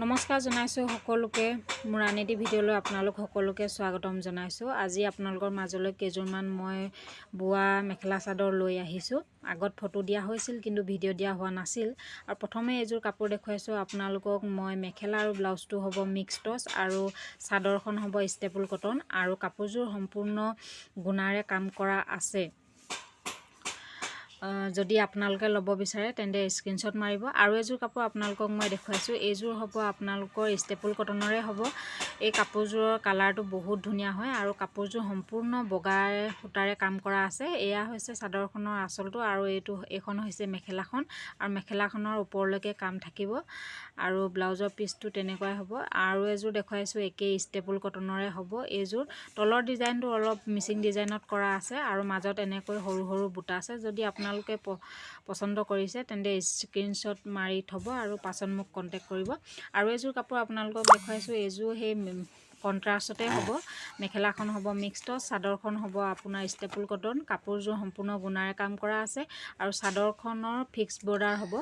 নমস্কাৰ জনাইছোঁ সকলোকে মোৰ আন এটি ভিডিঅ'লৈ আপোনালোক সকলোকে স্বাগতম জনাইছোঁ। আজি আপোনালোকৰ মাজলৈ কেইযোৰমান মই বোৱা মেখেলা চাদৰ লৈ আহিছোঁ। আগত ফটো দিয়া হৈছিল কিন্তু ভিডিঅ' দিয়া হোৱা নাছিল। আৰু প্ৰথমে এযোৰ কাপোৰ দেখুৱাইছোঁ আপোনালোকক মই। মেখেলা আৰু ব্লাউজটো হ'ব মিক্স টচ আৰু চাদৰখন হ'ব ষ্টেপুল কটন আৰু কাপোৰযোৰ সম্পূৰ্ণ গুণাৰে কাম কৰা আছে। যদি আপোনালোকে ল'ব বিচাৰে তেন্তে স্ক্ৰীনশ্বট মাৰিব। আৰু এযোৰ কাপোৰ আপোনালোকক মই দেখুৱাইছোঁ। এইযোৰ হ'ব আপোনালোকৰ ষ্টেপুল কটনৰে হ'ব। এই কাপোৰযোৰৰ কালাৰটো বহুত ধুনীয়া হয় আৰু কাপোৰযোৰ সম্পূৰ্ণ বগাৰ সূতাৰে কাম কৰা আছে। এয়া হৈছে চাদৰখনৰ আঁচলটো আৰু এইখন হৈছে মেখেলাখন আৰু মেখেলাখনৰ ওপৰলৈকে কাম থাকিব আৰু ব্লাউজৰ পিচটো তেনেকুৱাই হ'ব। আৰু এযোৰ দেখুৱাইছোঁ একেই ষ্টেপুল কটনৰে হ'ব। এইযোৰ তলৰ ডিজাইনটো অলপ মিচিং ডিজাইনত কৰা আছে আৰু মাজত এনেকৈ সৰু সৰু বুটা আছে। যদি আপোনালোকে পচন্দ কৰিছে তেন্তে স্ক্ৰীনশ্বট মাৰি থ'ব আৰু পাছত মোক কণ্টেক্ট কৰিব। আৰু এযোৰ কাপোৰ আপোনালোকক দেখুৱাইছোঁ। এইযোৰ সেই কণ্ট্ৰাষ্টতে হ'ব। মেখেলাখন হ'ব মিক্স টচ, চাদৰখন হ'ব আপোনাৰ ষ্টেপুল কটন। কাপোৰযোৰ সম্পূৰ্ণ গুণাৰে কাম কৰা আছে আৰু চাদৰখনৰ ফিক্স বৰ্ডাৰ হ'ব।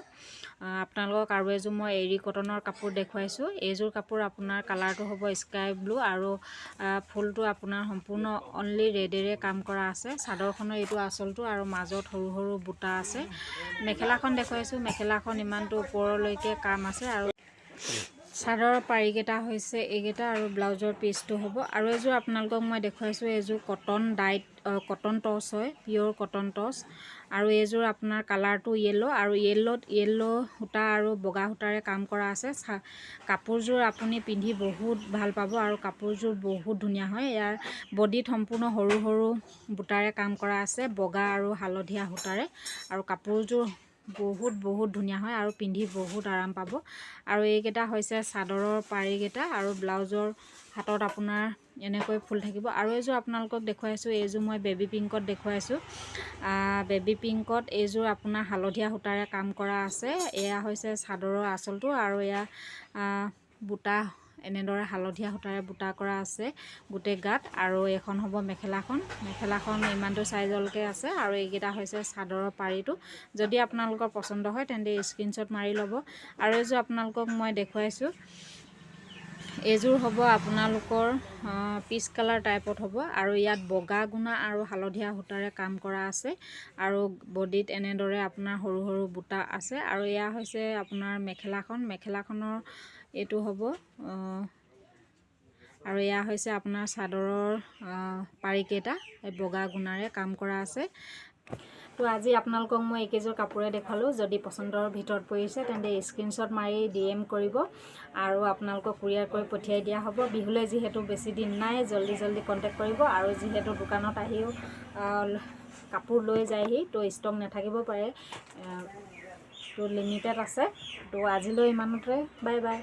আপোনালোকক আৰু এযোৰ মই এৰী কটনৰ কাপোৰ দেখুৱাইছোঁ। এইযোৰ কাপোৰ আপোনাৰ কালাৰটো হ'ব স্কাই ব্লু আৰু ফুলটো আপোনাৰ সম্পূৰ্ণ অনলি ৰেডেৰে কাম কৰা আছে। চাদৰখনৰ এইটো আঁচলটো আৰু মাজত সৰু সৰু বুটা আছে। মেখেলাখন দেখুৱাইছোঁ। মেখেলাখন ইমানটো ওপৰলৈকে কাম আছে আৰু চাদৰৰ পাৰিকেইটা হৈছে এইকেইটা আৰু ব্লাউজৰ পিচটো হ'ব। আৰু এযোৰ আপোনালোকক মই দেখুৱাইছোঁ। এইযোৰ কটন টচ হয়, পিয়'ৰ কটন টচ। আৰু এইযোৰ আপোনাৰ কালাৰটো য়েল্ল' আৰু য়েল্ল' সূতা আৰু বগা সূতাৰে কাম কৰা আছে। কাপোৰযোৰ আপুনি পিন্ধি বহুত ভাল পাব আৰু কাপোৰযোৰ বহুত ধুনীয়া হয়। ইয়াৰ বডিত সম্পূৰ্ণ সৰু সৰু বুটাৰে কাম কৰা আছে, বগা আৰু হালধীয়া সূতাৰে। আৰু কাপোৰযোৰ বহুত ধুনীয়া হয় আৰু পিন্ধি বহুত আৰাম পাব। আৰু এইকেইটা হৈছে চাদৰৰ পাৰিকেইটা আৰু ব্লাউজৰ হাতত আপোনাৰ এনেকৈ ফুল থাকিব। আৰু এইযোৰ আপোনালোকক দেখুৱাইছোঁ। এইযোৰ মই বেবী পিংকত দেখুৱাইছোঁ। বেবী পিংকত এইযোৰ আপোনাৰ হালধীয়া সূতাৰে কাম কৰা আছে। এয়া হৈছে চাদৰৰ আঁচলটো আৰু এয়া বুটা এনেদৰে হালধীয়া সূতাৰে বুটা কৰা আছে গোটেই গাত। আৰু এখন হ'ব মেখেলাখন ইমানটো চাইজলৈকে আছে আৰু এইকেইটা হৈছে চাদৰৰ পাৰিটো। যদি আপোনালোকৰ পচন্দ হয় তেন্তে স্ক্ৰীনশ্বট মাৰি ল'ব। আৰু এইযোৰ আপোনালোকক মই দেখুৱাইছোঁ। এইযোৰ হ'ব আপোনালোকৰ পিচ কালাৰ টাইপত হ'ব আৰু ইয়াত বগা গুণা আৰু হালধীয়া সূতাৰে কাম কৰা আছে আৰু বডিত এনেদৰে আপোনাৰ সৰু সৰু বুটা আছে। আৰু এয়া হৈছে আপোনাৰ মেখেলাখনৰ এইটো হ'ব আৰু এয়া হৈছে আপোনাৰ চাদৰৰ পাৰিকেইটা বগা গুণাৰে কাম কৰা আছে। তো আজি আপোনালোকক মই এইকেইযোৰ কাপোৰে দেখালোঁ। যদি পচন্দৰ ভিতৰত পৰিছে তেন্তে স্ক্ৰীনশ্বট মাৰি DM কৰিব আৰু আপোনালোকক কুৰিয়াৰ কৰি পঠিয়াই দিয়া হ'ব। বিহুলৈ যিহেতু বেছি দিন নাই, জল্দি কণ্টেক্ট কৰিব। আৰু যিহেতু দোকানত আহিও কাপোৰ লৈ যায়হি, তো ষ্টক নাথাকিব পাৰে, তো লিমিটেড আছে। তো আজিলৈ ইমানতে, বাই বাই।